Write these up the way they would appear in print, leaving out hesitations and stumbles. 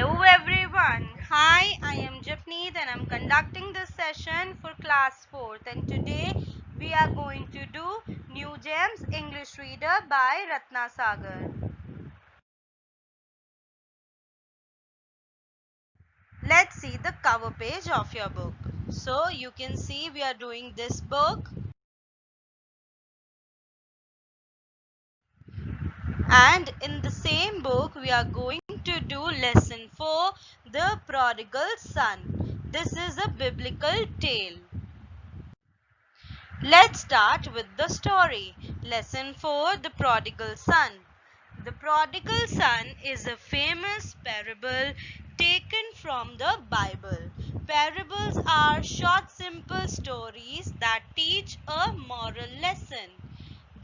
Hello everyone. Hi, I am Japneet and I'm conducting this session for class 4th, and today we are going to do New Gems English Reader by Ratna Sagar. Let's see the cover page of your book. So you can see we are doing this book, and in the same book we are going to do lesson 4, The Prodigal Son. This is a biblical tale. Let's start with the story. Lesson 4, The Prodigal Son. The Prodigal Son is a famous parable taken from the Bible. Parables are short, simple stories that teach a moral lesson.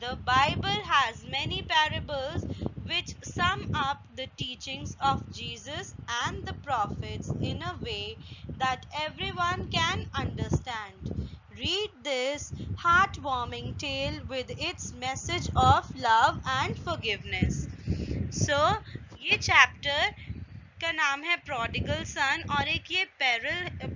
The Bible has many parables which sum up the teachings of Jesus and the prophets in a way that everyone can understand. Read this heartwarming tale with its message of love and forgiveness. So, ये chapter का नाम है prodigal सन और एक ये parallel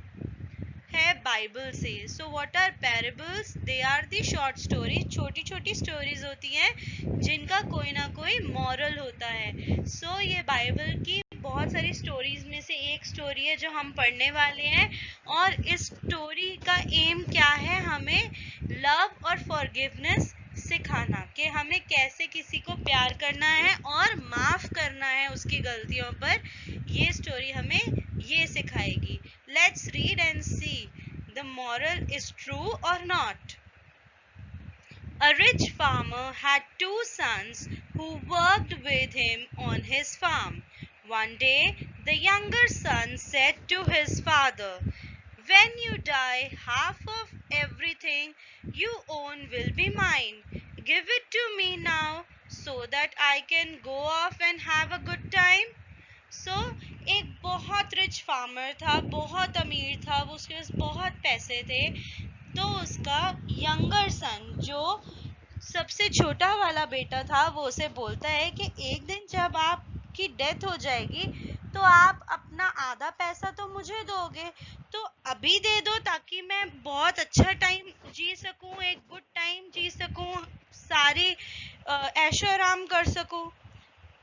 है Bible से. So what are parables? They are the short story. छोटी छोटी स्टोरीज होती हैं जिनका कोई ना कोई मॉरल होता है. सो ये बाइबल की बहुत सारी स्टोरीज में से एक स्टोरी है जो हम पढ़ने वाले हैं, और इस स्टोरी का एम क्या है? हमें लव और फॉरगिवनेस सिखाना, कि हमें कैसे किसी को प्यार करना है और माफ करना है उसकी गलतियों पर. ये स्टोरी हमें ये सिखाएगी. Let's read and see the moral is true or not. A rich farmer had two sons who worked with him on his farm. One day, the younger son said to his father, "When you die, half of everything you own will be mine. Give it to me now so that I can go off and have a good time." सो एक बहुत rich farmer था, बहुत अमीर था, वो उसके पास बहुत पैसे थे. तो उसका यंगर सन, जो सबसे छोटा वाला बेटा था, वो उसे बोलता है कि एक दिन जब आपकी डेथ हो जाएगी तो आप अपना आधा पैसा तो मुझे दोगे, तो अभी दे दो ताकि मैं बहुत अच्छा टाइम जी सकूं, एक गुड टाइम जी सकूं, सारी ऐशो आराम कर सकूं.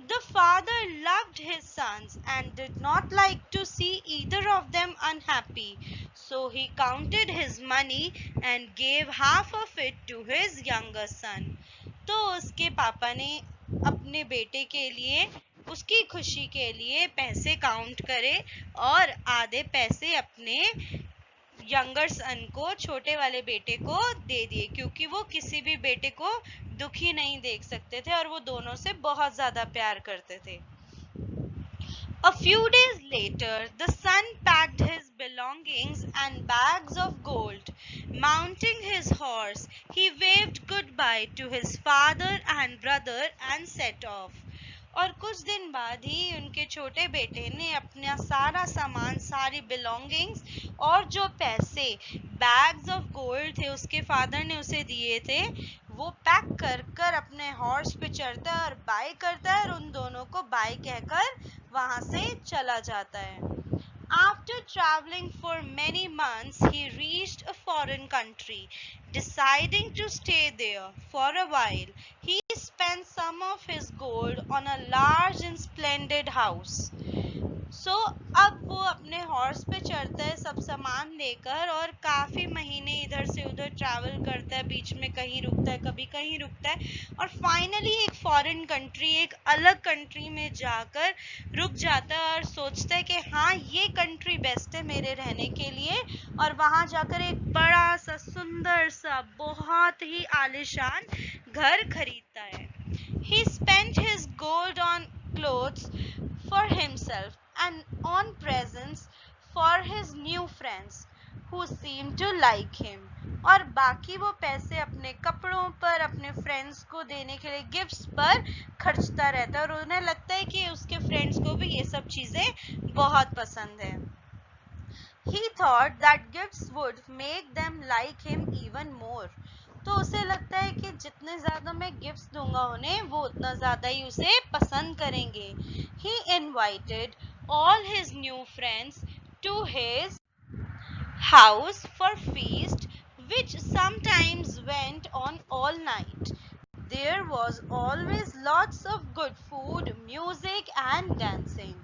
The father loved his sons and did not like to see either of them unhappy, so he counted his money and gave half of it to his younger son. तो उसके पापा ने अपने बेटे के लिए, उसकी खुशी के लिए पैसे काउंट करे और आधे पैसे अपने यंगर सन को, छोटे वाले बेटे को दे दिए, क्योंकि वो किसी भी बेटे को दुखी नहीं देख सकते थे और वो दोनों से बहुत ज्यादा प्यार करते थे. A few days later, the son packed his belongings and bags of gold. Mounting his horse, he waved goodbye to his father and brother and set off. और कुछ दिन बाद ही उनके छोटे बेटे ने अपना सारा सामान, सारी बिलोंगिंग्स और जो पैसे, बैग्स ऑफ गोल्ड थे, उसके फादर ने उसे दिए थे, वो पैक कर कर अपने हॉर्स पे चढ़ता है और बाय करता है और उन दोनों को बाय कहकर वहां से चला जाता है. After traveling for many months, he reached a foreign country. Deciding to stay there for a while, he spent some of his gold on a large and splendid house. सो अब वो अपने हॉर्स पे चढ़ता है सब सामान लेकर और काफ़ी महीने इधर से उधर ट्रैवल करता है, बीच में कहीं रुकता है, कभी कहीं रुकता है, और फाइनली एक फॉरेन कंट्री, एक अलग कंट्री में जाकर रुक जाता है और सोचता है कि हाँ, ये कंट्री बेस्ट है मेरे रहने के लिए, और वहाँ जाकर एक बड़ा सा सुंदर सा बहुत ही आलीशान घर खरीदता है. He spent his gold on clothes for himself and on presents for his new friends who seemed to like him. और बाकी वो पैसे अपने कपड़ों पर, अपने फ्रेंड्स को देने के लिए गिफ्ट्स पर खर्चता रहता है, और उन्हें लगता है कि उसके फ्रेंड्स को भी ये सब चीज़ें बहुत पसंद है. He thought that gifts would make them like him even more. तो उसे लगता है कि जितने ज़्यादा मैं गिफ्ट्स दूंगा उन्हें, वो उतना ज़्यादा ही उसे पसंद करेंगे. He invited all his new friends to his house for feast, which sometimes went on all night. There was always lots of good food, music and dancing.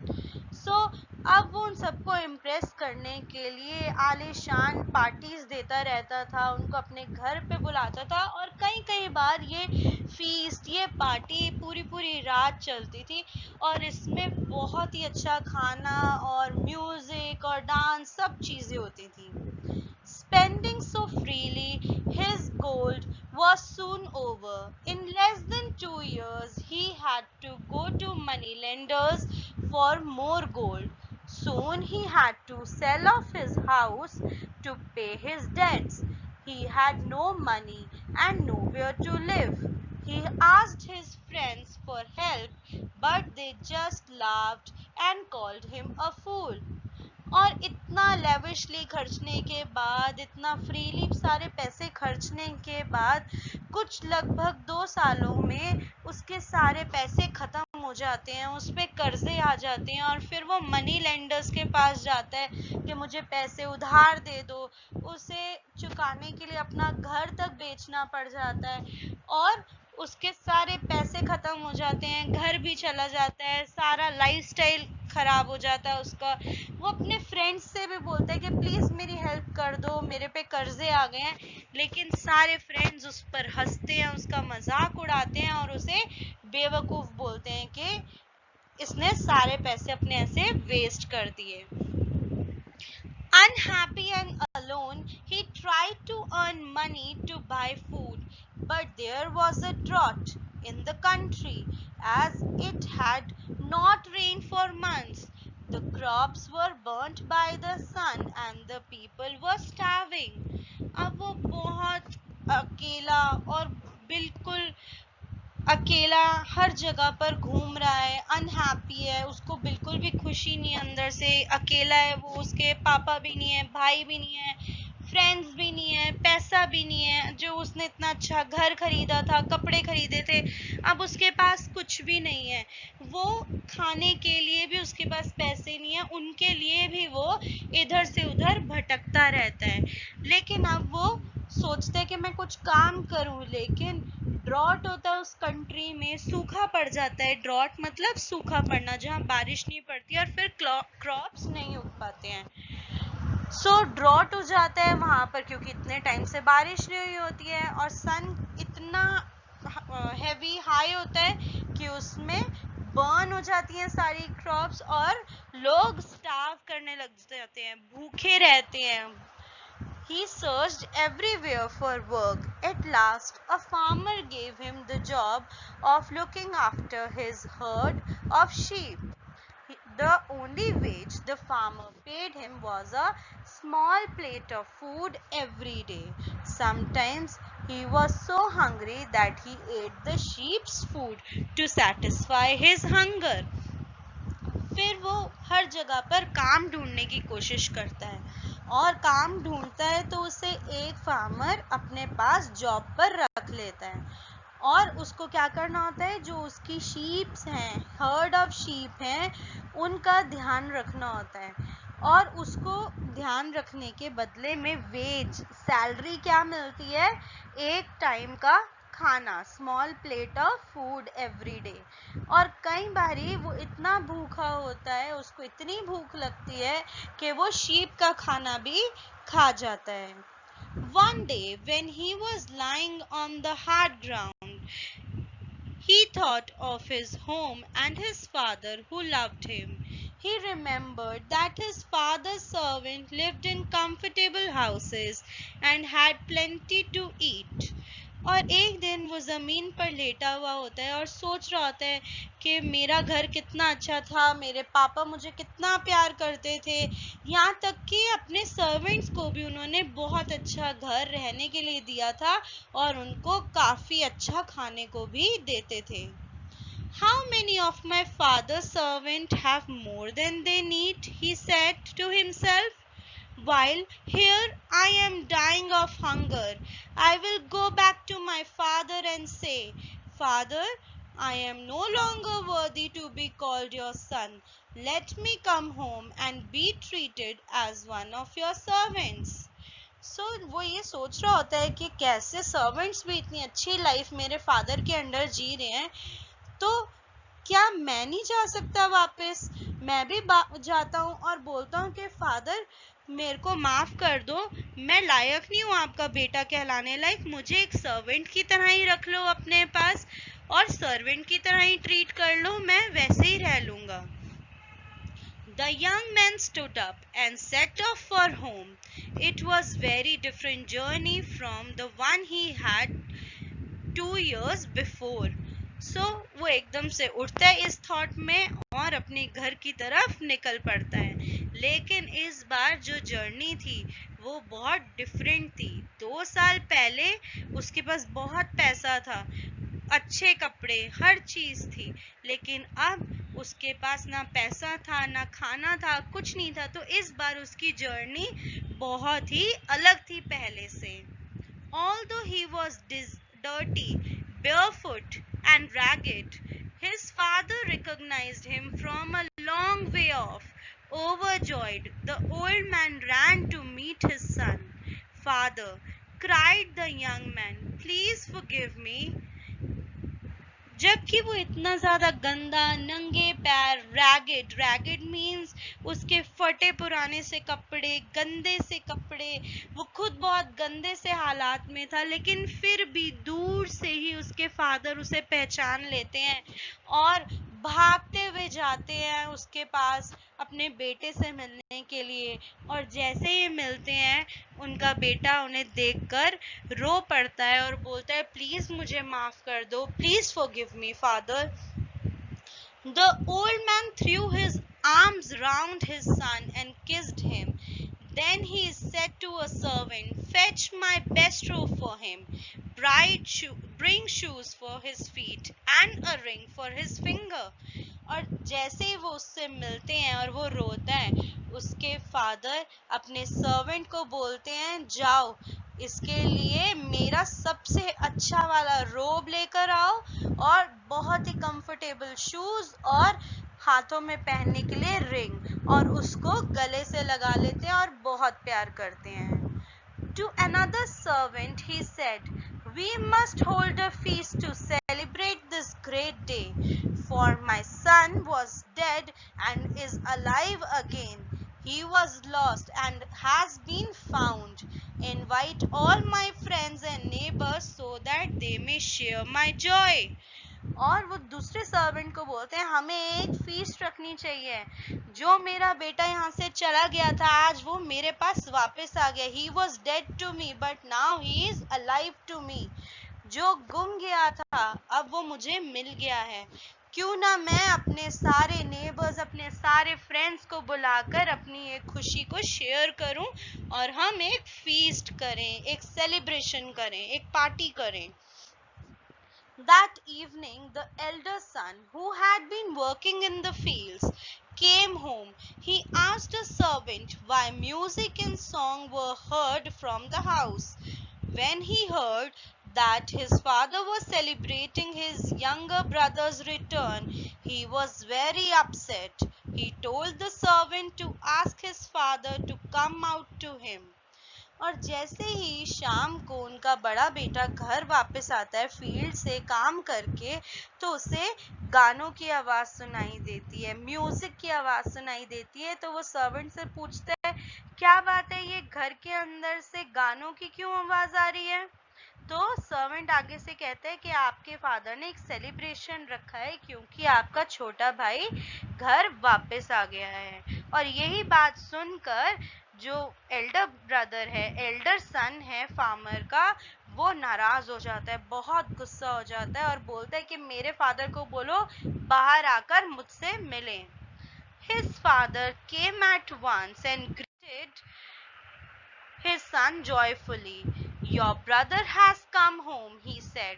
So अब वो उन सबको इम्प्रेस करने के लिए आलीशान पार्टीज देता रहता था, उनको अपने घर पे बुलाता था और कई कई बार ये फीस्ट, ये पार्टी पूरी पूरी रात चलती थी और इसमें बहुत ही अच्छा खाना और म्यूजिक और डांस सब चीज़ें होती थी. Spending so freely, his gold was soon over. In less than 2 years, he had to go to moneylenders for more gold. Soon he had to sell off his house to pay his debts. He had no money and nowhere to live. He asked his friends for help, but they just laughed and called him a fool. और इतना lavishly खर्चने के बाद, इतना freely सारे पैसे खर्चने के बाद, कुछ लगभग 2 सालों में उसके सारे पैसे ख़त्म हो जाते हैं, उस पर कर्जे आ जाते हैं और फिर वो मनी लेंडर्स के पास जाता है कि मुझे पैसे उधार दे दो. उसे चुकाने के लिए अपना घर तक बेचना पड़ जाता है और उसके सारे पैसे ख़त्म हो जाते हैं, घर भी चला जाता है, सारा लाइफस्टाइल ख़राब हो जाता है उसका. वो अपने फ्रेंड्स से भी बोलता है कि प्लीज़ मेरी हेल्प कर दो, मेरे पे कर्जे आ गए हैं, लेकिन सारे फ्रेंड्स उस पर हंसते हैं, उसका मजाक उड़ाते हैं और उसे बेवकूफ़ बोलते हैं कि इसने सारे पैसे अपने ऐसे वेस्ट कर दिए. Unhappy and alone, he tried to earn money to buy food, but there was a drought in the country as it had not rained for months. The crops were burnt by the sun and the people were starving. अब वो बहुत अकेला और बिल्कुल अकेला हर जगह पर घूम रहा है, अनहैप्पी है, उसको बिल्कुल भी खुशी नहीं अंदर से, अकेला है वो, उसके पापा भी नहीं है, भाई भी नहीं है, फ्रेंड्स भी नहीं है, पैसा भी नहीं है. जो उसने इतना अच्छा घर खरीदा था, कपड़े खरीदे थे, अब उसके पास कुछ भी नहीं है. वो खाने के लिए भी उसके पास पैसे नहीं है, उनके लिए भी वो इधर से उधर भटकता रहता है. लेकिन अब वो सोचते हैं कि मैं कुछ काम करूं, लेकिन ड्रॉट होता है उस कंट्री में, सूखा पड़ जाता है. ड्रॉट मतलब सूखा पड़ना, जहाँ बारिश नहीं पड़ती और फिर क्रॉप्स नहीं उग पाते हैं. सो ड्रॉट हो जाता है वहाँ पर क्योंकि इतने टाइम से बारिश नहीं हुई होती है और सन इतना हैवी हाई होता है कि उसमें बर्न हो जाती हैं सारी क्रॉप्स और लोग स्टार्व करने लग जाते हैं, भूखे रहते हैं. He searched everywhere for work. At last, a farmer gave him the job of looking after his herd of sheep. The only wage the farmer paid him was a small plate of food every day. Sometimes he was so hungry that he ate the sheep's food to satisfy his hunger. फिर वो हर जगह पर काम ढूंढने की कोशिश करता है और काम ढूंढता है तो उसे एक फार्मर अपने पास जॉब पर रख लेता है और उसको क्या करना होता है, जो उसकी शीप्स हैं, हर्ड ऑफ शीप हैं, उनका ध्यान रखना होता है और उसको ध्यान रखने के बदले में वेज, सैलरी क्या मिलती है, एक टाइम का खाना, small plate of food every day. और कई बारी वो इतना भूखा होता है, उसको इतनी भूख लगती है कि वो शीप का खाना भी खा जाता है. One day when he was lying on the hard ground, he thought of his home and his father who loved him. He remembered that his father's servant lived in comfortable houses and had plenty to eat. और एक दिन वो ज़मीन पर लेटा हुआ होता है और सोच रहा होता है कि मेरा घर कितना अच्छा था, मेरे पापा मुझे कितना प्यार करते थे, यहाँ तक कि अपने सर्वेंट्स को भी उन्होंने बहुत अच्छा घर रहने के लिए दिया था और उनको काफ़ी अच्छा खाने को भी देते थे. How many of my father's servants have more than they need? He said to himself. While here I am dying of hunger, I will go back to my father and say, Father, I am no longer worthy to be called your son. Let me come home and be treated as one of your servants. So वो ये सोच रहा होता है कि कैसे servants भी इतनी अच्छी लाइफ मेरे फादर के अंडर जी रहे हैं, तो क्या मैं नहीं जा सकता वापस? मैं भी जाता हूँ और बोलता हूँ कि फादर मेरे को माफ कर दो, मैं लायक नहीं हूँ आपका बेटा कहलाने लायक, मुझे एक सर्वेंट की तरह ही रख लो अपने पास और सर्वेंट की तरह ही ट्रीट कर लो, मैं वैसे ही रह लूंगा. The young man stood up and set off for home. It was very different journey from the one he had 2 years before. So वो एकदम से उठता है इस थॉट में और अपने घर की तरफ निकल पड़ता है. लेकिन इस बार जो जर्नी थी वो बहुत डिफरेंट थी. 2 साल पहले उसके पास बहुत पैसा था, अच्छे कपड़े, हर चीज थी, लेकिन अब उसके पास ना पैसा था, ना खाना था, कुछ नहीं था. तो इस बार उसकी जर्नी बहुत ही अलग थी पहले से. Although he was dirty, barefoot and ragged, his father recognized him from a long way off. Overjoyed, the old man ran to meet his son. Father, cried the young man, please forgive me. जबकि वो इतना ज्यादा गंदा, नंगे पैर, ragged means उसके फटे पुराने से कपड़े, गंदे से कपड़े, वो खुद बहुत गंदे से हालात में था, लेकिन फिर भी दूर से ही उसके फादर उसे पहचान लेते हैं और भागते हुए जाते हैं उसके पास अपने बेटे से मिलने के लिए. और जैसे ही मिलते हैं उनका बेटा उन्हें देखकर रो पड़ता है और बोलता है प्लीज मुझे माफ कर दो, please forgive me father. The old man threw his arms round his son and kissed him. Then he said to a servant, fetch my best robe for him, bring shoes for his feet and a ring for his finger. और जैसे ही वो उससे मिलते हैं और वो रोता है, उसके फादर अपने सर्वेंट को बोलते हैं जाओ इसके लिए मेरा सबसे अच्छा वाला रोब लेकर आओ और बहुत ही कंफर्टेबल शूज और हाथों में पहनने के लिए रिंग, और उसको गले से लगा लेते हैं और बहुत प्यार करते हैं. To another servant he said, we must hold a feast to celebrate this great day, for my son was dead and is alive again. He was lost and has been found. Invite all my friends and neighbors so that they may share my joy. और वो दूसरे servant को बोलते हैं हमें एक feast रखनी चाहिए. जो मेरा बेटा यहाँ से चला गया था आज वो मेरे पास वापस आ गया. He was dead to me but now he is alive to me. जो गुम गया था अब वो मुझे मिल गया है. क्यों ना मैं अपने सारे नेबर्स, अपने सारे फ्रेंड्स को बुलाकर अपनी एक खुशी को शेयर करूं और हम एक फीस्ट करें, एक सेलिब्रेशन करें, एक पार्टी करें. That evening, the elder son, who had been working in the fields, came home. He asked a servant why music and song were heard from the house. When he heard that his father was celebrating his younger brother's return, he was very upset. He told the servant to ask his father to come out to him. और जैसे ही शाम को उनका बड़ा बेटा घर वापस आता है फील्ड से काम करके, तो उसे गानों की आवाज सुनाई देती है, म्यूजिक की आवाज सुनाई देती है. तो वो सर्वेंट से पूछता है क्या बात है, ये घर के अंदर से गानों की क्यों आवाज आ रही है? तो सर्वेंट आगे से कहते हैं कि आपके फादर ने एक सेलिब्रेशन रखा है क्योंकि आपका छोटा भाई घर वापस आ गया है. और यही बात सुनकर जो एल्डर ब्रदर है, एल्डर सन है फार्मर का, वो नाराज हो जाता है, बहुत गुस्सा हो जाता है और बोलता है कि मेरे फादर को बोलो बाहर आकर मुझसे मिलें. His father came at once and greeted his son joyfully. Your brother has come home, he said.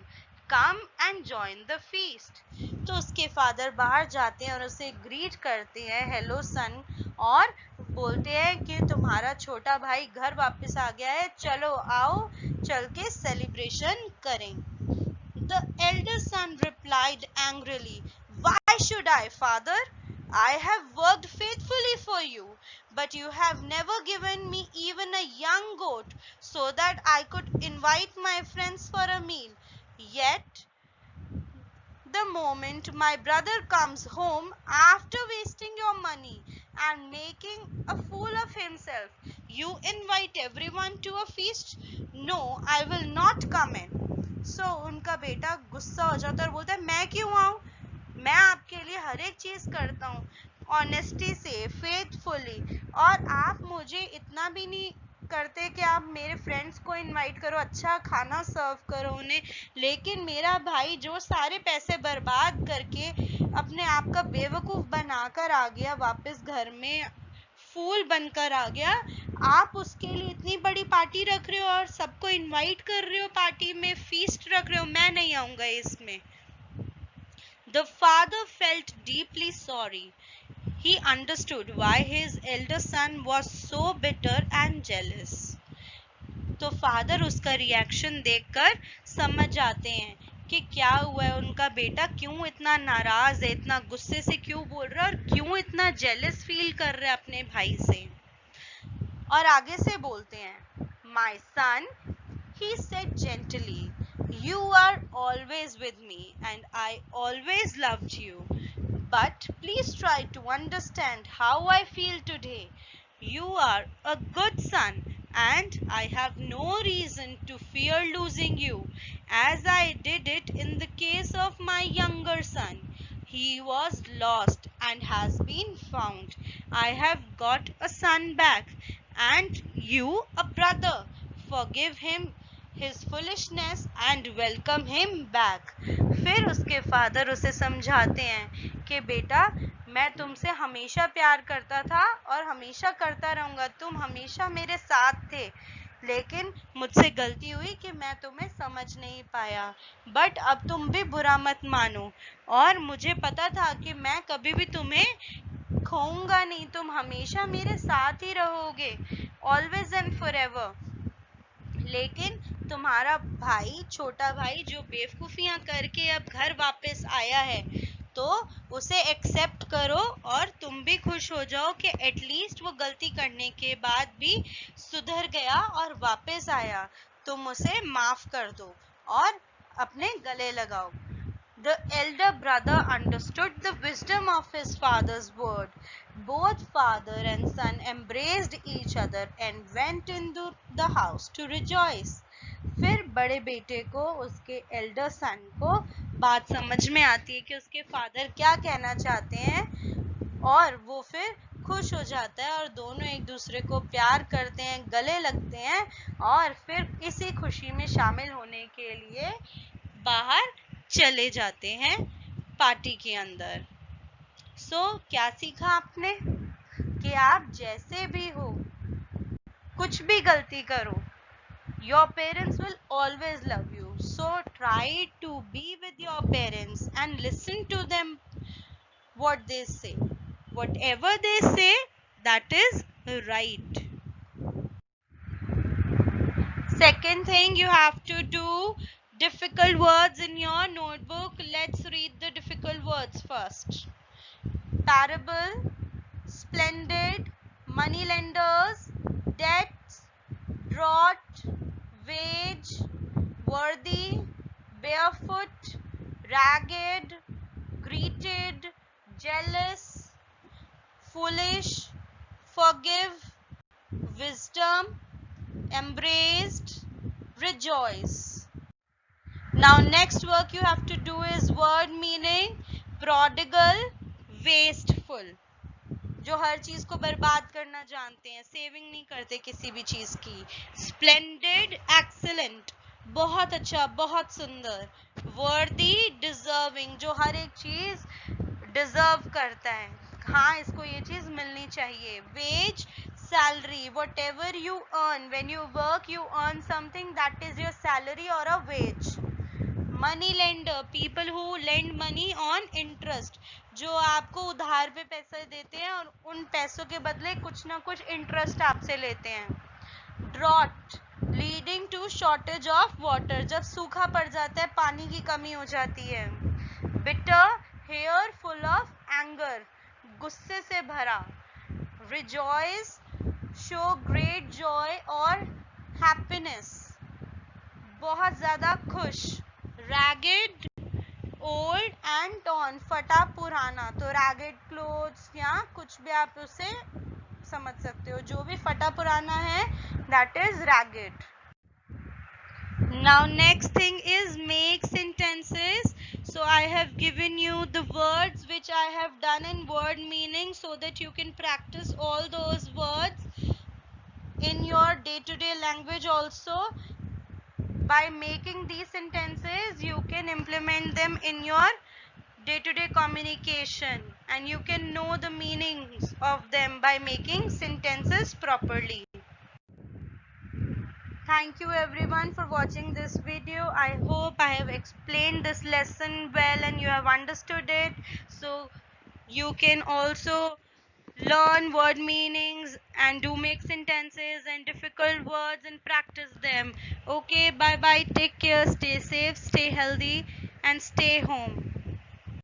Come and join the feast. तो उसके फादर बाहर जाते हैं और उसे ग्रीट करते हैं, हेलो सन, और बोलते हैं कि तुम्हारा छोटा भाई घर वापस आ गया है, चलो आओ चल के सेलिब्रेशन करें. The elder son replied replied angrily, "Why should I, father? I have worked faithfully for you, but you have never given me even a young goat so that I could invite my friends for a meal. Yet, the moment my brother comes home after wasting your money and making a fool of himself, you invite everyone to a feast? No, I will not come in." So उनका बेटा गुस्सा हो जाता है और बोलता है, मैं क्यों आऊँ? मैं आपके लिए हर एक चीज करता हूँ ऑनेस्टी से, फेथफुली, और आप मुझे इतना भी नहीं करते कि आप मेरे फ्रेंड्स को इनवाइट करो, अच्छा खाना सर्व करो उन्हें। लेकिन मेरा भाई जो सारे पैसे बर्बाद करके अपने आप का बेवकूफ बनाकर आ गया वापस घर में, फूल बनकर आ गया, आप उसके लिए इतनी बड़ी पार्टी रख रहे हो और सबको इनवाइट कर रहे हो, पार्टी में फीस्ट रख रहे हो, मैं नहीं आऊंगा इसमें। The father felt deeply sorry. He understood why his elder son was so bitter and jealous. तो फादर उसका रिएक्शन देखकर समझ जाते हैं कि क्या हुआ है, उनका बेटा क्यों इतना नाराज है, इतना गुस्से से क्यों बोल रहा है और क्यों इतना जेलस फील कर रहा है अपने भाई से। और आगे से बोलते हैं, My son, he said gently, you are always with me and I always loved you. But please try to understand how I feel today. You are a good son and I have no reason to fear losing you, as I did it in the case of my younger son. He was lost and has been found. I have got a son back and you a brother. Forgive him his foolishness and welcome him back. फिर उसके father उसे समझाते हैं कि बेटा, मैं तुमसे हमेशा प्यार करता था और हमेशा करता रहूंगा, तुम हमेशा मेरे साथ थे, लेकिन मुझसे गलती हुई कि मैं तुम्हें समझ नहीं पाया। बट अब तुम भी बुरा मत मानो, और मुझे पता था कि मैं कभी भी तुम्हें खोऊंगा नहीं, तुम हमेशा मेरे साथ ही रहोगे, ऑलवेज एंड फॉरएवर। लेकिन तुम्हारा भाई, छोटा भाई, जो बेवकूफियां करके अब घर वापस आया है, तो उसे एक्सेप्ट करो और तुम भी खुश हो जाओ कि एटलीस्ट वो गलती करने के बाद भी सुधर गया और वापस आया। तुम उसे माफ कर दो और अपने गले लगाओ। The elder brother understood the wisdom of his father's word. Both father and son embraced each other and went into the house to rejoice. फिर बड़े बेटे को, उसके एल्डर सन को बात समझ में आती है कि उसके फादर क्या कहना चाहते हैं, और वो फिर खुश हो जाता है और दोनों एक दूसरे को प्यार करते हैं, गले लगते हैं और फिर इसी खुशी में शामिल होने के लिए बाहर चले जाते हैं पार्टी के अंदर। सो क्या सीखा आपने? कि आप जैसे भी हो, कुछ भी गलती करो, your parents will always love you. So try to be with your parents and listen to them what they say. Whatever they say, that is right. Second thing you have to do, difficult words in your notebook. Let's read the difficult words first. Parable, splendid, moneylenders, debts, drought, wage, worthy, barefoot, ragged, greeted, jealous, foolish, forgive, wisdom, embraced, rejoice. Now next work you have to do is word meaning. Prodigal, wasteful, जो हर चीज को बर्बाद करना जानते हैं, saving नहीं करते किसी भी चीज की। स्प्लेंडेड, एक्सीलेंट, बहुत अच्छा, बहुत सुंदर। वर्दी, डिजर्विंग, जो हर एक चीज डिजर्व करता है, हाँ इसको ये चीज मिलनी चाहिए। Wage, salary, whatever you earn, when you work you earn something, that is your salary or a wage. Money lender, people who lend money on interest, जो आपको उधार पे पैसे देते हैं और उन पैसों के बदले कुछ ना कुछ इंटरेस्ट आपसे लेते हैं। Drought, leading to shortage of water, जब सूखा पड़ जाता है, पानी की कमी हो जाती है। गुस्से से भरा. Rejoice, show great joy और happiness, बहुत ज़्यादा खुश. Ragged, old and torn, फटा पुराना. तो ragged clothes या कुछ भी आप उसे समझ सकते हो. जो भी फटा पुराना है, that is ragged. Now next thing is make sentences. So I have given you the words which I have done in word meaning so that you can practice all those words in your day-to-day language also. By making these sentences, you can implement them in your day-to-day communication and you can know the meanings of them by making sentences properly. Thank you everyone for watching this video. I hope I have explained this lesson well and you have understood it. So you can also learn word meanings and do make sentences and difficult words and practice them. Okay, bye bye. Take care. Stay safe, stay healthy and stay home.